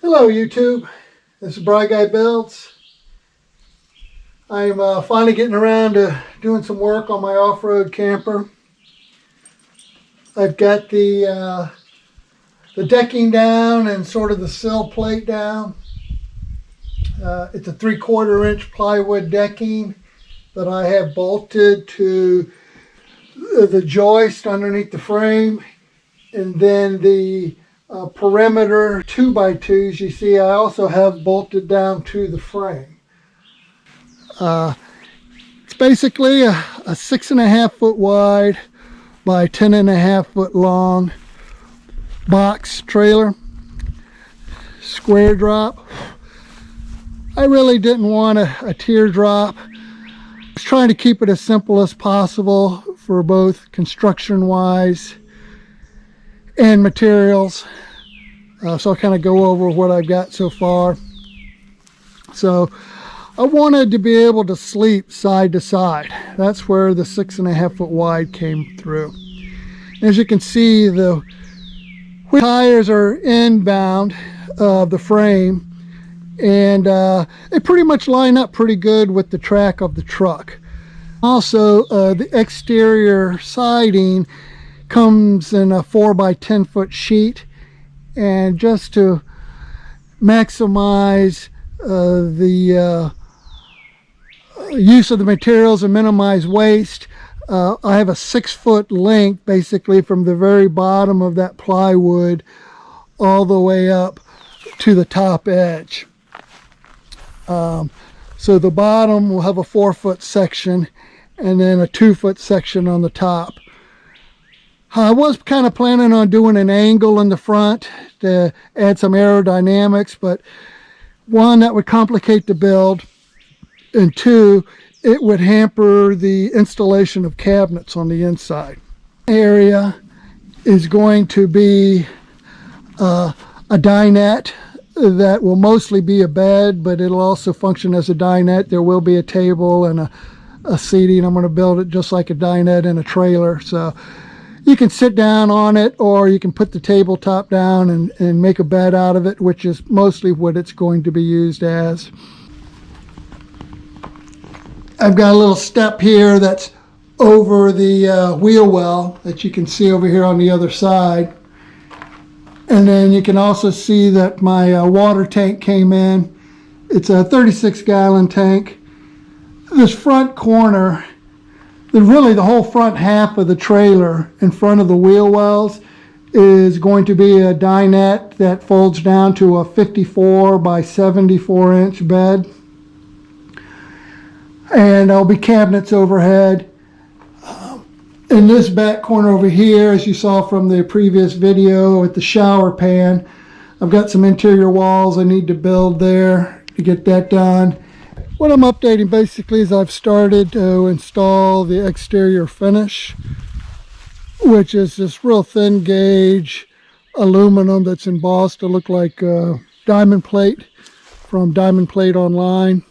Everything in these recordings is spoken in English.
Hello YouTube, this is Bright Guy Builds. I'm finally getting around to doing some work on my off-road camper. I've got the decking down and sort of the sill plate down. It's a 3/4 inch plywood decking that I have bolted to the joist underneath the frame, and then the perimeter 2x2s you see I also have bolted down to the frame. It's basically a 6.5 foot wide by 10.5 foot long box trailer, square drop. I really didn't want a teardrop. I was trying to keep it as simple as possible for both construction wise and materials. So I'll kind of go over what I've got so far. So I wanted to be able to sleep side to side. That's where the 6.5 foot wide came through. As you can see, the tires are inbound of the frame, and they pretty much line up pretty good with the track of the truck. Also, the exterior siding comes in a 4x10 foot sheet, and just to maximize the use of the materials and minimize waste, I have a 6 foot length basically from the very bottom of that plywood all the way up to the top edge. So the bottom will have a 4 foot section and then a 2 foot section on the top. I was kind of planning on doing an angle in the front to add some aerodynamics, but one, that would complicate the build, and two, it would hamper the installation of cabinets on the inside. Area is going to be a dinette that will mostly be a bed, but it'll also function as a dinette. There will be a table and a seating. I'm going to build it just like a dinette in a trailer, so you can sit down on it, or you can put the tabletop down and make a bed out of it, which is mostly what it's going to be used as. I've got a little step here that's over the wheel well that you can see over here on the other side. And then you can also see that my water tank came in. It's a 36-gallon tank. This front corner, really the whole front half of the trailer in front of the wheel wells is going to be a dinette that folds down to a 54 by 74 inch bed. And there'll be cabinets overhead. In this back corner over here, as you saw from the previous video at the shower pan, I've got some interior walls I need to build there to get that done. What I'm updating basically is I've started to install the exterior finish, which is this real thin gauge aluminum that's embossed to look like diamond plate from Diamond Plate Online.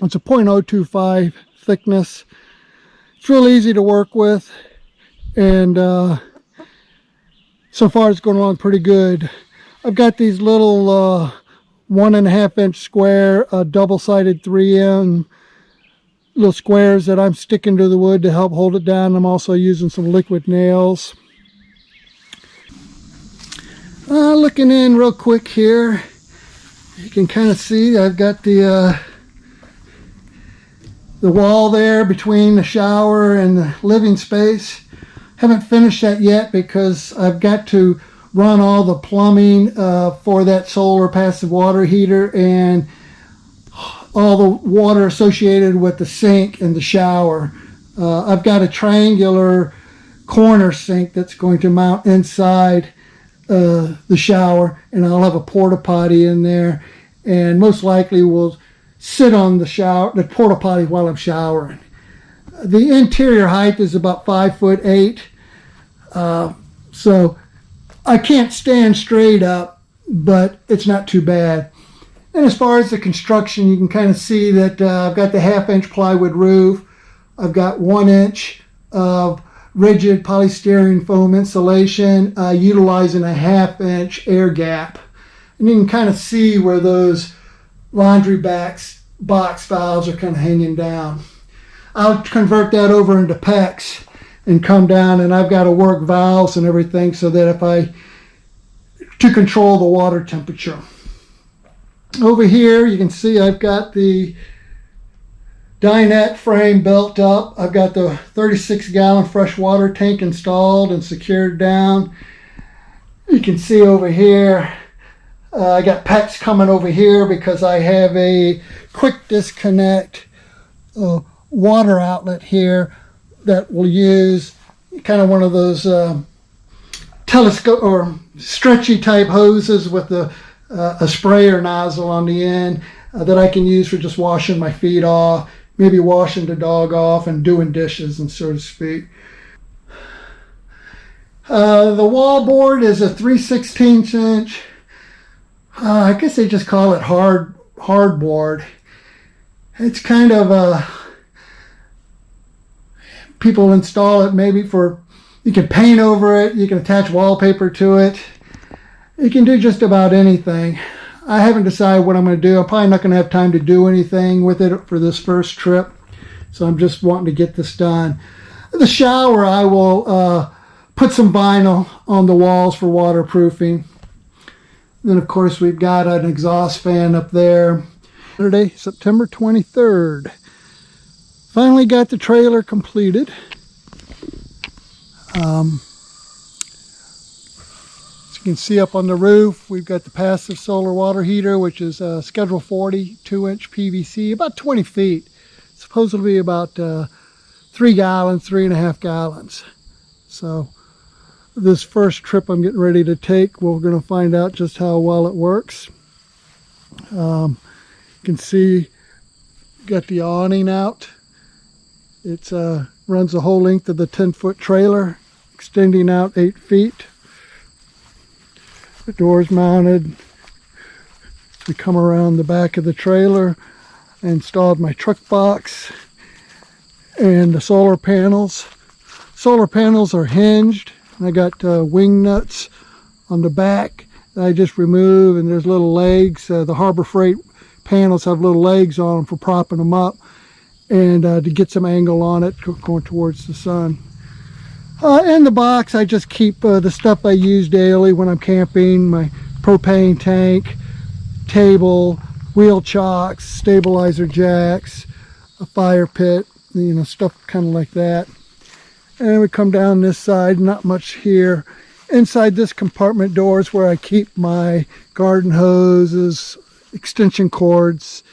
It's a 0.025 thickness. It's real easy to work with, and so far it's going along pretty good. I've got these little 1.5 inch square double-sided 3M little squares that I'm sticking to the wood to help hold it down. I'm also using some liquid nails. Looking in real quick here, you can kind of see I've got the wall there between the shower and the living space. Haven't finished that yet because I've got to run all the plumbing for that solar passive water heater and all the water associated with the sink and the shower. I've got a triangular corner sink that's going to mount inside the shower, and I'll have a porta potty in there, and most likely will sit on the porta potty while I'm showering. The interior height is about 5'8", so I can't stand straight up, but it's not too bad. And as far as the construction, you can kind of see that I've got the 1/2 inch plywood roof. I've got 1 inch of rigid polystyrene foam insulation utilizing a 1/2 inch air gap. And you can kind of see where those laundry box valves are kind of hanging down. I'll convert that over into PEX and come down, and I've got to work valves and everything so that to control the water temperature. Over here you can see I've got the dinette frame built up. I've got the 36-gallon fresh water tank installed and secured down. You can see over here I got PEX coming over here because I have a quick disconnect water outlet here that will use kind of one of those telescope or stretchy type hoses with a sprayer nozzle on the end that I can use for just washing my feet off, maybe washing the dog off and doing dishes, and so to speak. The wall board is a 3/16 inch. I guess they just call it hardboard. It's kind of people install it maybe for, you can paint over it, you can attach wallpaper to it. You can do just about anything. I haven't decided what I'm going to do. I'm probably not going to have time to do anything with it for this first trip, so I'm just wanting to get this done. The shower, I will put some vinyl on the walls for waterproofing. Then of course we've got an exhaust fan up there. Saturday, September 23rd. Finally got the trailer completed. As you can see up on the roof, we've got the passive solar water heater, which is Schedule 40, 2-inch PVC, about 20 feet. It's supposed to be about 3 gallons, 3.5 gallons. So this first trip I'm getting ready to take, we're going to find out just how well it works. You can see got the awning out. It runs the whole length of the 10-foot trailer, extending out 8 feet. The door's mounted. We come around the back of the trailer. I installed my truck box and the solar panels. Solar panels are hinged. I got wing nuts on the back that I just remove, and there's little legs. The Harbor Freight panels have little legs on them for propping them up and to get some angle on it going towards the sun. In the box, I just keep the stuff I use daily when I'm camping: my propane tank, table, wheel chocks, stabilizer jacks, a fire pit, you know, stuff kind of like that. And we come down this side, not much here. Inside this compartment door is where I keep my garden hoses, extension cords,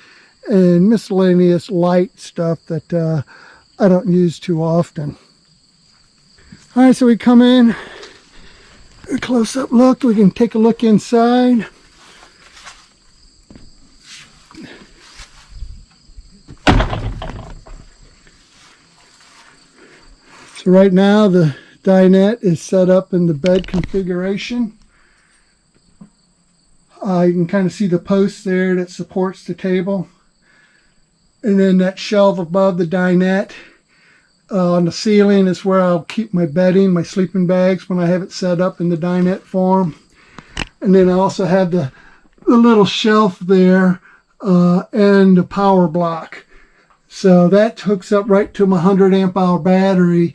and miscellaneous light stuff that I don't use too often. All right, so we come in, a close-up look. We can take a look inside. So right now the dinette is set up in the bed configuration. You can kind of see the post there that supports the table. And then that shelf above the dinette on the ceiling is where I'll keep my bedding, my sleeping bags, when I have it set up in the dinette form. And then I also have the little shelf there and the power block. So that hooks up right to my 100 amp hour battery,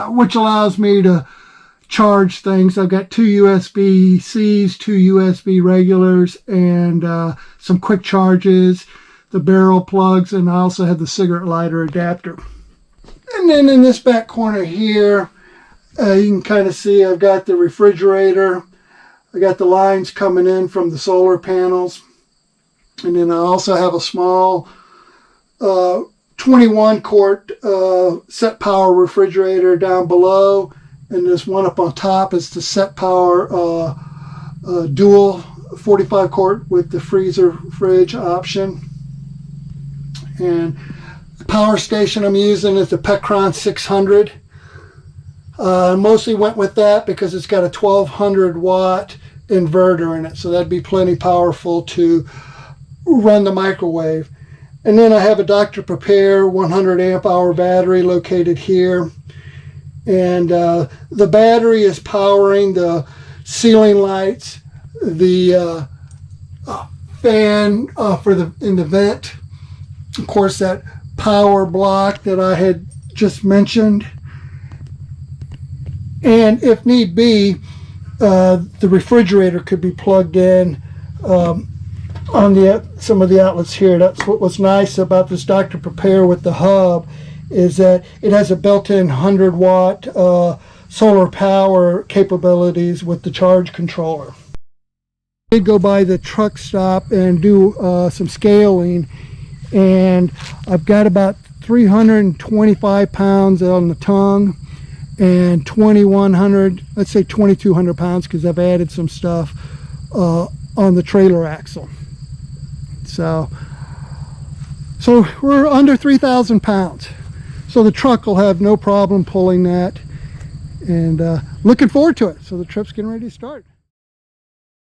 which allows me to charge things. I've got 2 USB-Cs, 2 USB regulars, and some quick charges, the barrel plugs, and I also have the cigarette lighter adapter. And then in this back corner here, you can kind of see I've got the refrigerator. I got the lines coming in from the solar panels. And then I also have a small 21 quart set power refrigerator down below, and this one up on top is the set power dual 45 quart with the freezer fridge option. And the power station I'm using is the Pecron 600. I mostly went with that because it's got a 1200 watt inverter in it, so that'd be plenty powerful to run the microwave. And then I have a Dr. Prepare 100 amp hour battery located here. And the battery is powering the ceiling lights, the fan in the vent. Of course, that power block that I had just mentioned. And if need be, the refrigerator could be plugged in on some of the outlets here. That's what was nice about this Dr. Prepare with the hub, is that it has a built-in 100-watt solar power capabilities with the charge controller. I did go by the truck stop and do some scaling, and I've got about 325 pounds on the tongue and 2,100, let's say 2,200 pounds, because I've added some stuff on the trailer axle. So we're under 3,000 pounds. So the truck will have no problem pulling that, and looking forward to it. So the trip's getting ready to start.